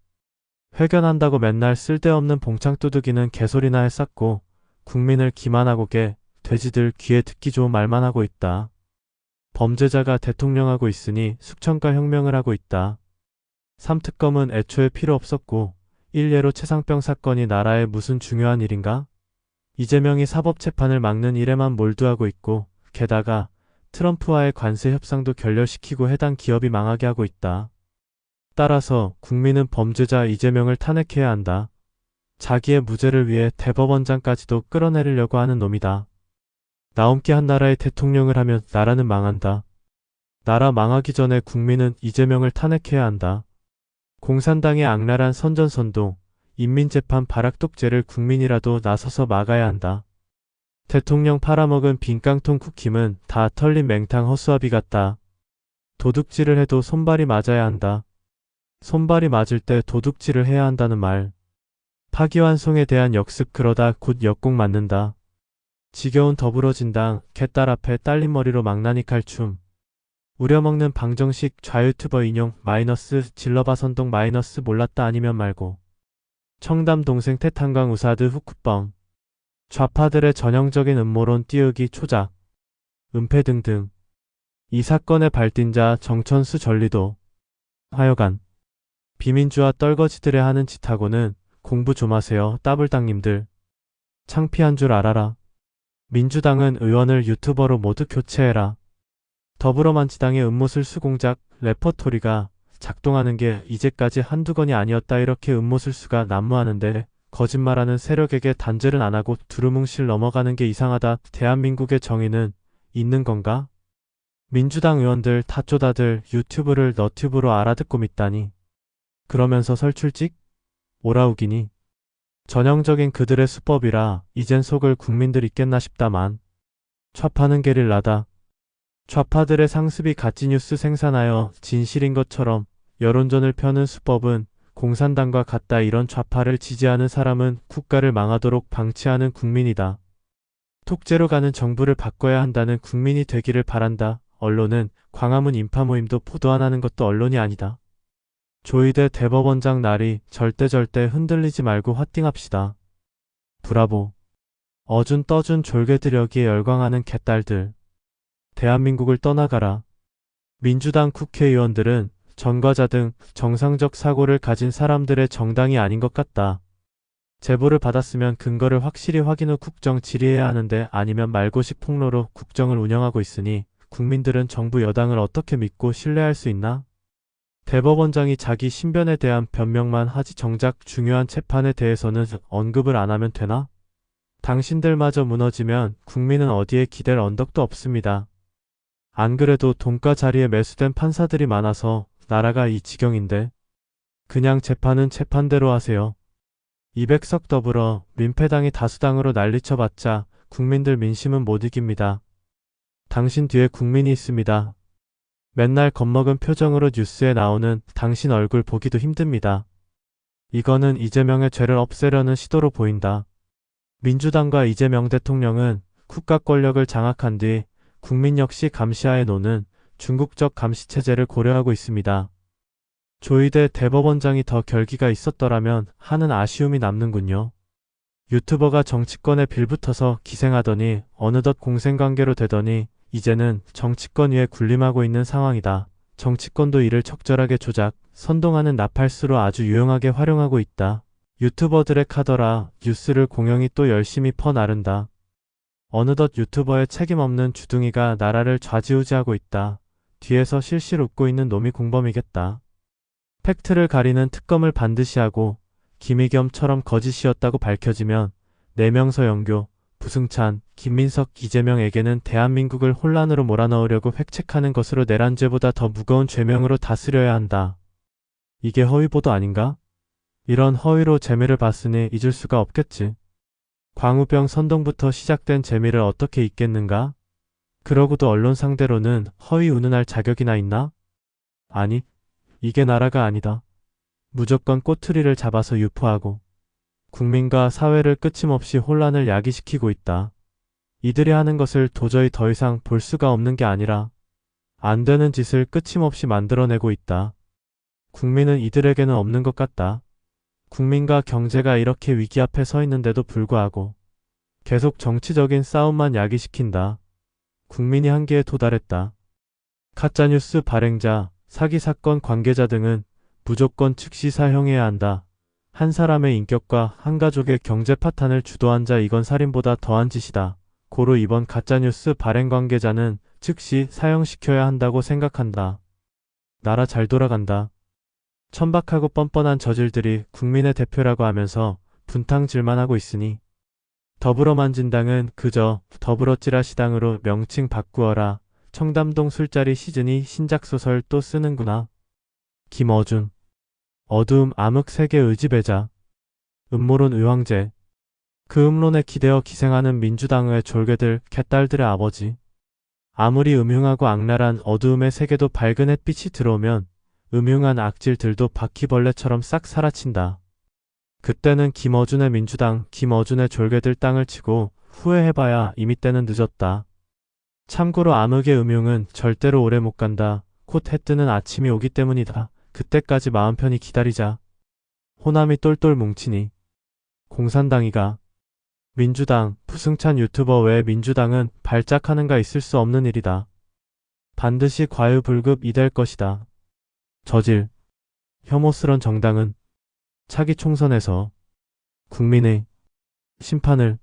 회견한다고 맨날 쓸데없는 봉창두드기는 개소리나 해쌌고 국민을 기만하고 돼지들 귀에 듣기 좋은 말만 하고 있다. 범죄자가 대통령하고 있으니 숙청과 혁명을 하고 있다. 삼특검은 애초에 필요 없었고 일례로 최상병 사건이 나라에 무슨 중요한 일인가? 이재명이 사법재판을 막는 일에만 몰두하고 있고 게다가 트럼프와의 관세 협상도 결렬시키고 해당 기업이 망하게 하고 있다. 따라서 국민은 범죄자 이재명을 탄핵해야 한다. 자기의 무죄를 위해 대법원장까지도 끌어내리려고 하는 놈이다. 나옴께 한 나라의 대통령을 하면 나라는 망한다. 나라 망하기 전에 국민은 이재명을 탄핵해야 한다. 공산당의 악랄한 선전선동, 인민재판 발악독재를 국민이라도 나서서 막아야 한다. 대통령 팔아먹은 빈깡통 쿠킴은 다 털린 맹탕 허수아비 같다. 도둑질을 해도 손발이 맞아야 한다. 손발이 맞을 때 도둑질을 해야 한다는 말. 파기환송에 대한 역습 그러다 곧 역공 맞는다. 지겨운 더불어진당 개딸 앞에 딸린 머리로 망나니 칼춤. 우려먹는 방정식 좌유튜버 인용 마이너스 질러봐 선동 마이너스 몰랐다 아니면 말고. 청담 동생 태탄광 우사드 후쿠뻥. 좌파들의 전형적인 음모론 띄우기 초작. 은폐 등등. 이 사건의 발딘자 정천수 전리도. 하여간 비민주화 떨거지들의 하는 짓하고는 공부 좀 하세요 따블당님들. 창피한 줄 알아라. 민주당은 의원을 유튜버로 모두 교체해라. 더불어민주당의 음모술수 공작 레퍼토리가 작동하는 게 이제까지 한두 건이 아니었다. 이렇게 음모술수가 난무하는데 거짓말하는 세력에게 단죄는 안 하고 두루뭉실 넘어가는 게 이상하다. 대한민국의 정의는 있는 건가? 민주당 의원들 타쪼다들 유튜브를 너튜브로 알아듣고 믿다니. 그러면서 설출직? 오라우기니? 전형적인 그들의 수법이라 이젠 속을 국민들 있겠나 싶다만. 좌파는 게릴라다. 좌파들의 상습이 가짜뉴스 생산하여 진실인 것처럼 여론전을 펴는 수법은 공산당과 같다. 이런 좌파를 지지하는 사람은 국가를 망하도록 방치하는 국민이다. 독재로 가는 정부를 바꿔야 한다는 국민이 되기를 바란다. 언론은 광화문 인파모임도 보도 안 하는 것도 언론이 아니다. 조희대 대법원장 날이 절대 흔들리지 말고 화팅합시다. 브라보. 어준 떠준 졸개드려기에 열광하는 개딸들. 대한민국을 떠나가라. 민주당 국회의원들은 전과자 등 정상적 사고를 가진 사람들의 정당이 아닌 것 같다. 제보를 받았으면 근거를 확실히 확인 후 국정 질의해야 하는데 아니면 말고식 폭로로 국정을 운영하고 있으니 국민들은 정부 여당을 어떻게 믿고 신뢰할 수 있나? 대법원장이 자기 신변에 대한 변명만 하지 정작 중요한 재판에 대해서는 언급을 안 하면 되나? 당신들마저 무너지면 국민은 어디에 기댈 언덕도 없습니다. 안 그래도 돈가 자리에 매수된 판사들이 많아서 나라가 이 지경인데 그냥 재판은 재판대로 하세요. 200석 더불어 민패당이 다수당으로 난리쳐봤자 국민들 민심은 못 이깁니다. 당신 뒤에 국민이 있습니다. 맨날 겁먹은 표정으로 뉴스에 나오는 당신 얼굴 보기도 힘듭니다. 이거는 이재명의 죄를 없애려는 시도로 보인다. 민주당과 이재명 대통령은 국가 권력을 장악한 뒤 국민 역시 감시하에 노는 중국적 감시체제를 고려하고 있습니다. 조희대 대법원장이 더 결기가 있었더라면 하는 아쉬움이 남는군요. 유튜버가 정치권에 빌붙어서 기생하더니 어느덧 공생관계로 되더니 이제는 정치권 위에 군림하고 있는 상황이다. 정치권도 이를 적절하게 조작, 선동하는 나팔수로 아주 유용하게 활용하고 있다. 유튜버들의 카더라 뉴스를 공영이 또 열심히 퍼나른다. 어느덧 유튜버의 책임 없는 주둥이가 나라를 좌지우지하고 있다. 뒤에서 실실 웃고 있는 놈이 공범이겠다. 팩트를 가리는 특검을 반드시 하고 김의겸처럼 거짓이었다고 밝혀지면 내명서 영교, 부승찬, 김민석, 이재명에게는 대한민국을 혼란으로 몰아넣으려고 획책하는 것으로 내란 죄보다 더 무거운 죄명으로 다스려야 한다. 이게 허위보도 아닌가? 이런 허위로 재미를 봤으니 잊을 수가 없겠지. 광우병 선동부터 시작된 재미를 어떻게 잊겠는가? 그러고도 언론 상대로는 허위 운운할 자격이나 있나? 아니, 이게 나라가 아니다. 무조건 꼬투리를 잡아서 유포하고 국민과 사회를 끊임없이 혼란을 야기시키고 있다. 이들이 하는 것을 도저히 더 이상 볼 수가 없는 게 아니라 안 되는 짓을 끊임없이 만들어내고 있다. 국민은 이들에게는 없는 것 같다. 국민과 경제가 이렇게 위기 앞에 서 있는데도 불구하고 계속 정치적인 싸움만 야기시킨다. 국민이 한계에 도달했다. 가짜뉴스 발행자, 사기 사건 관계자 등은 무조건 즉시 사형해야 한다. 한 사람의 인격과 한 가족의 경제 파탄을 주도한 자 이건 살인보다 더한 짓이다. 고로 이번 가짜뉴스 발행 관계자는 즉시 사형시켜야 한다고 생각한다. 나라 잘 돌아간다. 천박하고 뻔뻔한 저질들이 국민의 대표라고 하면서 분탕질만 하고 있으니 더불어만진당은 그저 더불어찌라시당으로 명칭 바꾸어라. 청담동 술자리 시즌이 신작소설 또 쓰는구나. 김어준. 어두움 암흑 세계 의지배자. 음모론 의황제. 그 음론에 기대어 기생하는 민주당의 졸개들 개딸들의 아버지. 아무리 음흉하고 악랄한 어두움의 세계도 밝은 햇빛이 들어오면 음흉한 악질들도 바퀴벌레처럼 싹 사라친다. 그때는 김어준의 민주당, 김어준의 졸개들 땅을 치고 후회해봐야 이미 때는 늦었다. 참고로 암흑의 음흉은 절대로 오래 못 간다. 곧 해뜨는 아침이 오기 때문이다. 그때까지 마음 편히 기다리자. 호남이 똘똘 뭉치니 공산당이가 민주당, 부승찬 유튜버 외에 민주당은 발작하는가 있을 수 없는 일이다. 반드시 과유불급이 될 것이다. 저질, 혐오스런 정당은 차기 총선에서 국민의 심판을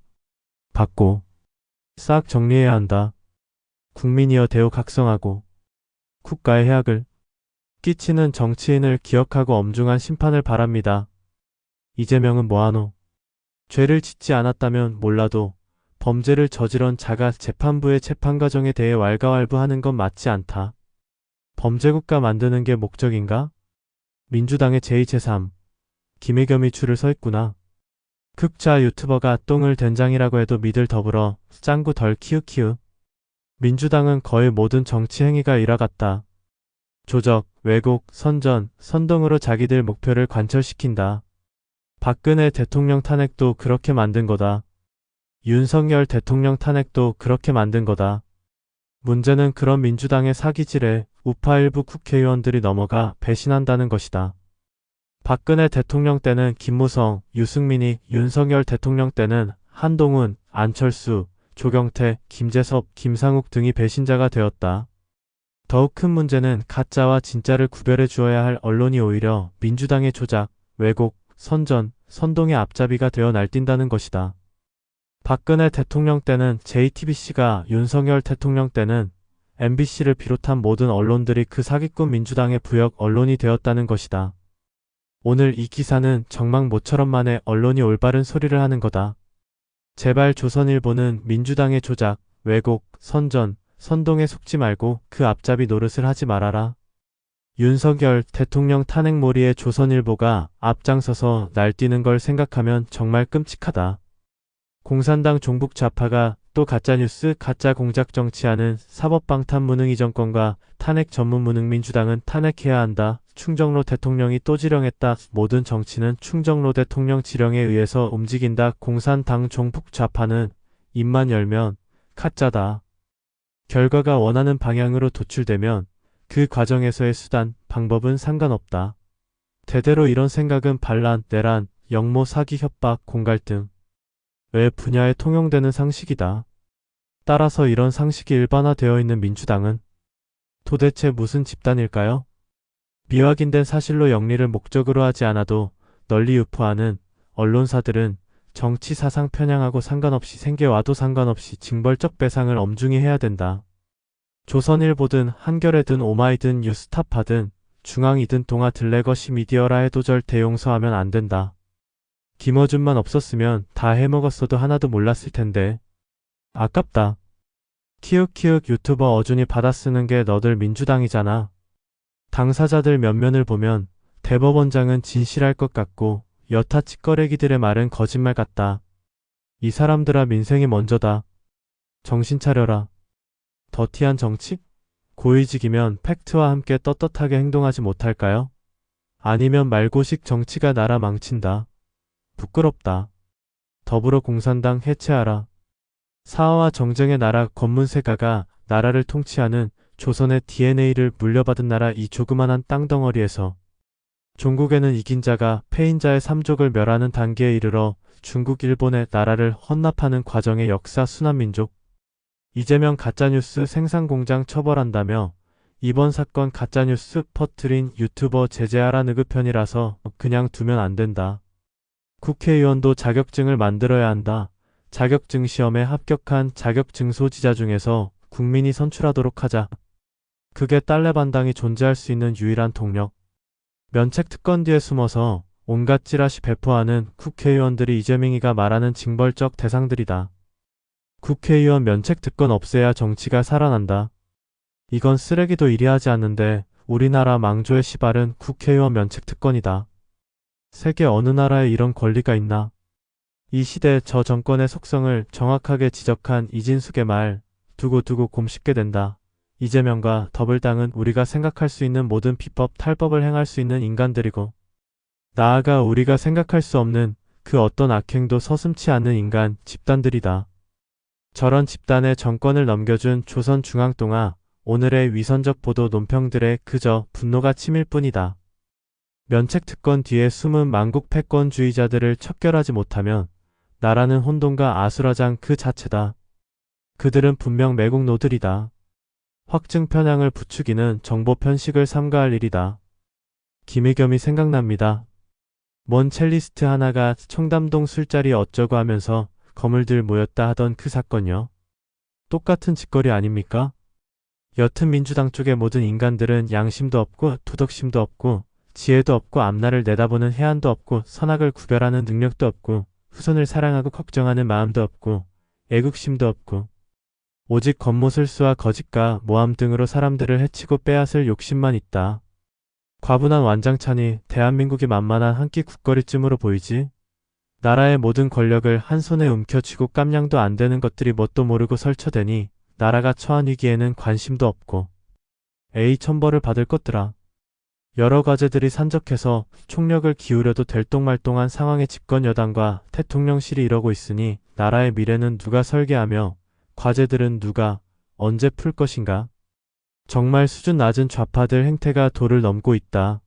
받고 싹 정리해야 한다. 국민이여 대우각성하고 국가의 해악을 끼치는 정치인을 기억하고 엄중한 심판을 바랍니다. 이재명은 뭐하노? 죄를 짓지 않았다면 몰라도 범죄를 저지른 자가 재판부의 재판 과정에 대해 왈가왈부하는 건 맞지 않다. 범죄국가 만드는 게 목적인가? 민주당의 제2, 제3 김의겸이 줄을 서 있구나. 극자 유튜버가 똥을 된장이라고 해도 믿을 더불어 짱구 덜 키읔키읔. 민주당은 거의 모든 정치 행위가 일화같다. 조적, 왜곡, 선전, 선동으로 자기들 목표를 관철시킨다. 박근혜 대통령 탄핵도 그렇게 만든 거다. 윤석열 대통령 탄핵도 그렇게 만든 거다. 문제는 그런 민주당의 사기질에 우파 일부 국회의원들이 넘어가 배신한다는 것이다. 박근혜 대통령 때는 김무성, 유승민이, 윤석열 대통령 때는 한동훈, 안철수, 조경태, 김재섭, 김상욱 등이 배신자가 되었다. 더욱 큰 문제는 가짜와 진짜를 구별해 주어야 할 언론이 오히려 민주당의 조작, 왜곡, 선전, 선동의 앞잡이가 되어 날뛴다는 것이다. 박근혜 대통령 때는 JTBC가, 윤석열 대통령 때는 MBC를 비롯한 모든 언론들이 그 사기꾼 민주당의 부역 언론이 되었다는 것이다. 오늘 이 기사는 정말 모처럼 만에 언론이 올바른 소리를 하는 거다. 제발 조선일보는 민주당의 조작, 왜곡, 선전, 선동에 속지 말고 그 앞잡이 노릇을 하지 말아라. 윤석열 대통령 탄핵몰이에 조선일보가 앞장서서 날뛰는 걸 생각하면 정말 끔찍하다. 공산당 종북 좌파가 또 가짜뉴스, 가짜 공작 정치하는 사법방탄무능이 정권과 탄핵 전문 무능민주당은 탄핵해야 한다. 충정로 대통령이 또 지령했다. 모든 정치는 충정로 대통령 지령에 의해서 움직인다. 공산당 종북 좌파는 입만 열면 가짜다. 결과가 원하는 방향으로 도출되면 그 과정에서의 수단, 방법은 상관없다. 대대로 이런 생각은 반란, 내란, 역모, 사기, 협박, 공갈등 외 분야에 통용되는 상식이다. 따라서 이런 상식이 일반화되어 있는 민주당은 도대체 무슨 집단일까요? 미확인된 사실로 영리를 목적으로 하지 않아도 널리 유포하는 언론사들은 정치 사상 편향하고 상관없이 생계와도 상관없이 징벌적 배상을 엄중히 해야 된다. 조선일보든 한겨레든 오마이든 뉴스타파든 중앙이든 동아 들레거시 미디어라 해도 절대 용서하면 안 된다. 김어준만 없었으면 다 해먹었어도 하나도 몰랐을 텐데. 아깝다. 키읔키읔 유튜버 어준이 받아쓰는 게 너들 민주당이잖아. 당사자들 면면을 보면 대법원장은 진실할 것 같고 여타 찌꺼레기들의 말은 거짓말 같다. 이 사람들아 민생이 먼저다. 정신 차려라. 더티한 정치? 고위직이면 팩트와 함께 떳떳하게 행동하지 못할까요? 아니면 말고식 정치가 나라 망친다. 부끄럽다. 더불어 공산당 해체하라. 사화와 정쟁의 나라 검문세가가 나라를 통치하는 조선의 DNA를 물려받은 나라 이 조그만한 땅덩어리에서 종국에는 이긴 자가 패인 자의 삼족을 멸하는 단계에 이르러 중국 일본의 나라를 헌납하는 과정의 역사 순환민족. 이재명 가짜뉴스 생산공장 처벌한다며 이번 사건 가짜뉴스 퍼뜨린 유튜버 제재하라 느그편이라서 그냥 두면 안 된다. 국회의원도 자격증을 만들어야 한다. 자격증 시험에 합격한 자격증 소지자 중에서 국민이 선출하도록 하자. 그게 딸레반당이 존재할 수 있는 유일한 동력. 면책 특권 뒤에 숨어서 온갖 찌라시 배포하는 국회의원들이 이재명이가 말하는 징벌적 대상들이다. 국회의원 면책 특권 없애야 정치가 살아난다. 이건 쓰레기도 이리하지 않는데 우리나라 망조의 시발은 국회의원 면책 특권이다. 세계 어느 나라에 이런 권리가 있나? 이 시대 저 정권의 속성을 정확하게 지적한 이진숙의 말 두고두고 곰씹게 된다. 이재명과 더블당은 우리가 생각할 수 있는 모든 비법 탈법을 행할 수 있는 인간들이고 나아가 우리가 생각할 수 없는 그 어떤 악행도 서슴지 않는 인간 집단들이다. 저런 집단의 정권을 넘겨준 조선중앙동아 오늘의 위선적 보도 논평들에 그저 분노가 치밀 뿐이다. 면책 특권 뒤에 숨은 만국 패권주의자들을 척결하지 못하면 나라는 혼돈과 아수라장 그 자체다. 그들은 분명 매국노들이다. 확증 편향을 부추기는 정보 편식을 삼가할 일이다. 김의겸이 생각납니다. 먼 첼리스트 하나가 청담동 술자리 어쩌고 하면서 거물들 모였다 하던 그 사건요. 똑같은 짓거리 아닙니까? 여튼 민주당 쪽의 모든 인간들은 양심도 없고 도덕심도 없고 지혜도 없고 앞날을 내다보는 해안도 없고 선악을 구별하는 능력도 없고 후손을 사랑하고 걱정하는 마음도 없고 애국심도 없고 오직 겉모술수와 거짓과 모함 등으로 사람들을 해치고 빼앗을 욕심만 있다. 과분한 완장찬이 대한민국이 만만한 한 끼 국거리쯤으로 보이지? 나라의 모든 권력을 한 손에 움켜쥐고 깜냥도 안 되는 것들이 뭣도 모르고 설쳐대니 나라가 처한 위기에는 관심도 없고 천벌을 받을 것들아. 여러 과제들이 산적해서 총력을 기울여도 될똥말똥한 상황의 집권 여당과 대통령실이 이러고 있으니 나라의 미래는 누가 설계하며 과제들은 누가 언제 풀 것인가? 정말 수준 낮은 좌파들 행태가 도를 넘고 있다.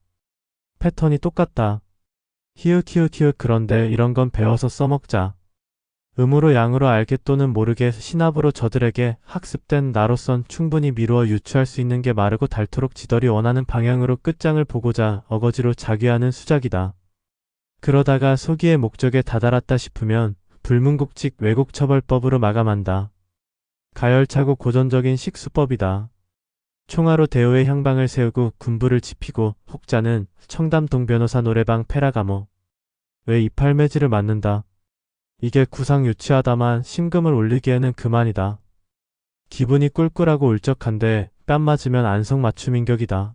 패턴이 똑같다. 히읗 그런데 이런 건 배워서 써먹자. 음으로 양으로 알게 또는 모르게 신압으로 저들에게 학습된 나로선 충분히 미루어 유추할 수 있는 게 마르고 닳도록 지들이 원하는 방향으로 끝장을 보고자 어거지로 자귀하는 수작이다. 그러다가 소기의 목적에 다다랐다 싶으면 불문국직 왜곡처벌법으로 마감한다. 가열차고 고전적인 식수법이다. 총화로 대우의 향방을 세우고 군부를 지피고 혹자는 청담동 변호사 노래방 페라가모. 왜 이팔매질을 맞는다. 이게 구상 유치하다만 심금을 올리기에는 그만이다. 기분이 꿀꿀하고 울적한데 뺨 맞으면 안성맞춤인격이다.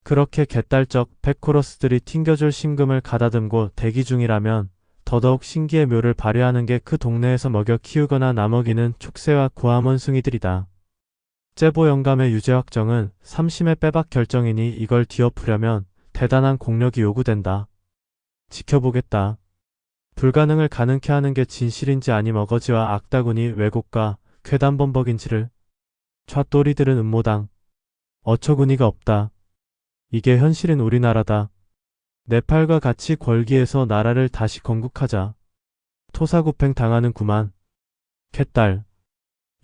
그렇게 개딸적 백코러스들이 튕겨줄 심금을 가다듬고 대기 중이라면 더더욱 신기의 묘를 발휘하는 게 그 동네에서 먹여 키우거나 나먹이는 촉새와 고함 원숭이들이다. 제보 영감의 유죄 확정은 3심의 빼박 결정이니 이걸 뒤엎으려면 대단한 공력이 요구된다. 지켜보겠다. 불가능을 가능케 하는 게 진실인지 아님 어거지와 악다구니 왜곡과 괴담범벅인지를. 좌또리들은 음모당. 어처구니가 없다. 이게 현실인 우리나라다. 네팔과 같이 걸기에서 나라를 다시 건국하자. 토사구팽 당하는구만. 캣딸.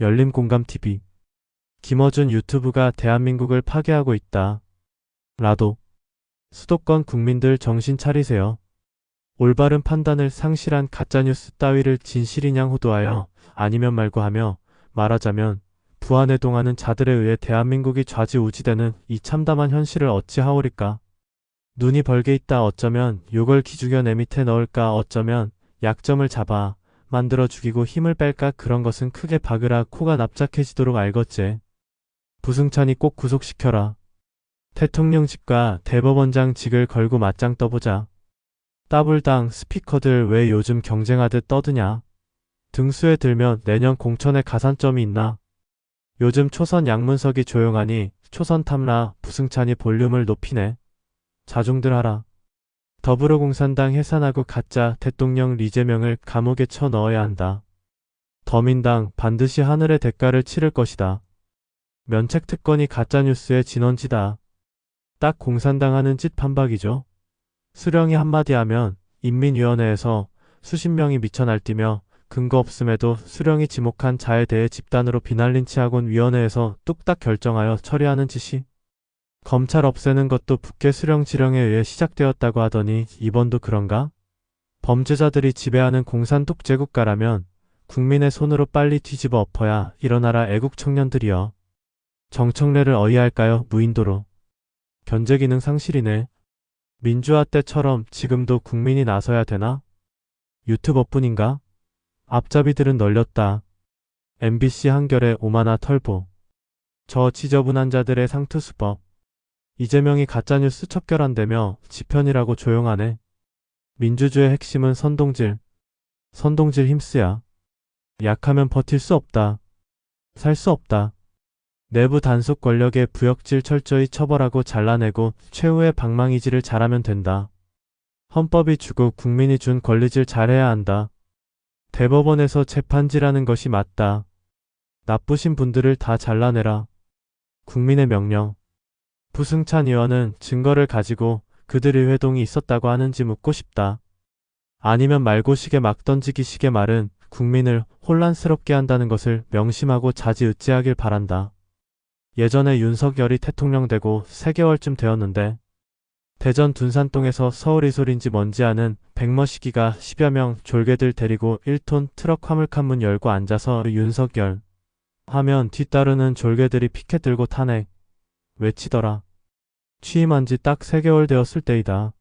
열림공감TV. 김어준 유튜브가 대한민국을 파괴하고 있다. 라도. 수도권 국민들 정신 차리세요. 올바른 판단을 상실한 가짜뉴스 따위를 진실이냥 호도하여 아니면 말고 하며 말하자면 부안해동하는 자들에 의해 대한민국이 좌지우지되는 이 참담한 현실을 어찌하오리까. 눈이 벌게 있다 어쩌면 욕을 기죽여 내 밑에 넣을까 어쩌면 약점을 잡아 만들어 죽이고 힘을 뺄까 그런 것은 크게 박으라 코가 납작해지도록 알겠제. 부승찬이 꼭 구속시켜라. 대통령직과 대법원장직을 걸고 맞짱 떠보자. 따블당 스피커들 왜 요즘 경쟁하듯 떠드냐. 등수에 들면 내년 공천에 가산점이 있나. 요즘 초선 양문석이 조용하니 초선 탐라 부승찬이 볼륨을 높이네. 자중들 하라. 더불어공산당 해산하고 가짜 대통령 이재명을 감옥에 쳐 넣어야 한다. 더민당 반드시 하늘의 대가를 치를 것이다. 면책 특권이 가짜뉴스의 진원지다. 딱 공산당하는 짓 판박이죠. 수령이 한마디 하면 인민위원회에서 수십 명이 미쳐 날뛰며 근거 없음에도 수령이 지목한 자에 대해 집단으로 비난린치하곤 위원회에서 뚝딱 결정하여 처리하는 짓이 검찰 없애는 것도 북해 수령 지령에 의해 시작되었다고 하더니 이번도 그런가? 범죄자들이 지배하는 공산 독재국가라면 국민의 손으로 빨리 뒤집어 엎어야 일어나라 애국 청년들이여. 정청래를 어이할까요? 무인도로. 견제 기능 상실이네. 민주화 때처럼 지금도 국민이 나서야 되나? 유튜버뿐인가? 앞잡이들은 널렸다. MBC 한겨레 오마나 털보. 저 지저분한 자들의 상투수법. 이재명이 가짜뉴스 척결한다며 지편이라고 조용하네. 민주주의 핵심은 선동질. 선동질 힘쓰야. 약하면 버틸 수 없다. 살 수 없다. 내부 단속 권력의 부역질 철저히 처벌하고 잘라내고 최후의 방망이질을 잘하면 된다. 헌법이 주고 국민이 준 권리질 잘해야 한다. 대법원에서 재판질하는 것이 맞다. 나쁘신 분들을 다 잘라내라. 국민의 명령. 부승찬 의원은 증거를 가지고 그들의 회동이 있었다고 하는지 묻고 싶다. 아니면 말고식에 막 던지기 식의 말은 국민을 혼란스럽게 한다는 것을 명심하고 자지으찌하길 바란다. 예전에 윤석열이 대통령 되고 3개월쯤 되었는데 대전 둔산동에서 서울 이솔인지 뭔지 아는 백머시기가 10여 명 졸개들 데리고 1톤 트럭 화물칸 문 열고 앉아서 윤석열 하면 뒤따르는 졸개들이 피켓 들고 탄핵 외치더라. 취임한 지 딱 3개월 되었을 때이다.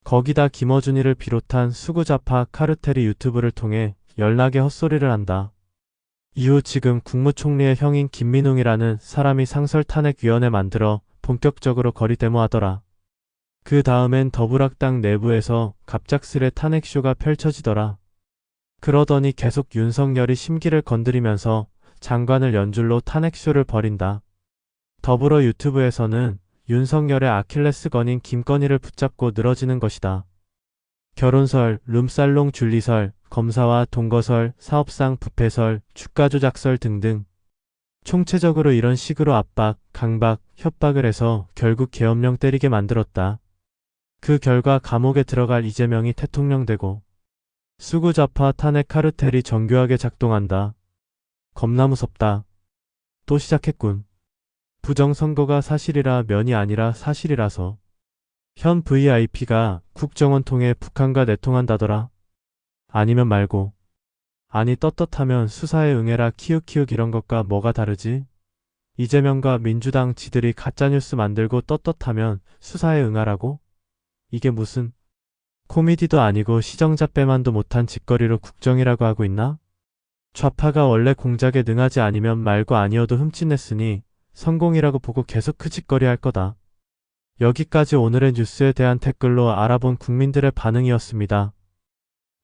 거기다 김어준이를 비롯한 수구좌파 카르텔이 유튜브를 통해 연락에 헛소리를 한다. 이후 지금 국무총리의 형인 김민웅이라는 사람이 상설탄핵위원회 만들어 본격적으로 거리 데모하더라. 그 다음엔 더불악당 내부에서 갑작스레 탄핵쇼가 펼쳐지더라. 그러더니 계속 윤석열이 심기를 건드리면서 장관을 연줄로 탄핵쇼를 벌인다. 더불어 유튜브에서는 윤석열의 아킬레스건인 김건희를 붙잡고 늘어지는 것이다. 결혼설, 룸살롱 줄리설, 검사와 동거설, 사업상 부패설, 주가조작설 등등. 총체적으로 이런 식으로 압박, 강박, 협박을 해서 결국 계엄령 때리게 만들었다. 그 결과 감옥에 들어갈 이재명이 대통령 되고 수구좌파 탄핵 카르텔이 정교하게 작동한다. 겁나 무섭다. 또 시작했군. 부정선거가 사실이라 면이 아니라 사실이라서. 현 VIP가 국정원 통해 북한과 내통한다더라. 아니면 말고. 아니 떳떳하면 수사에 응해라 키읔키읔 이런 것과 뭐가 다르지? 이재명과 민주당 지들이 가짜뉴스 만들고 떳떳하면 수사에 응하라고? 이게 무슨 코미디도 아니고 시정잡배만도 못한 짓거리로 국정이라고 하고 있나? 좌파가 원래 공작에 능하지 아니면 말고 아니어도 흠집냈으니 성공이라고 보고 계속 그 짓거리 할 거다. 여기까지 오늘의 뉴스에 대한 댓글로 알아본 국민들의 반응이었습니다.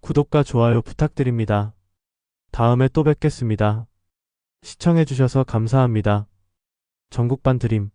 구독과 좋아요 부탁드립니다. 다음에 또 뵙겠습니다. 시청해주셔서 감사합니다. 전국반 드림.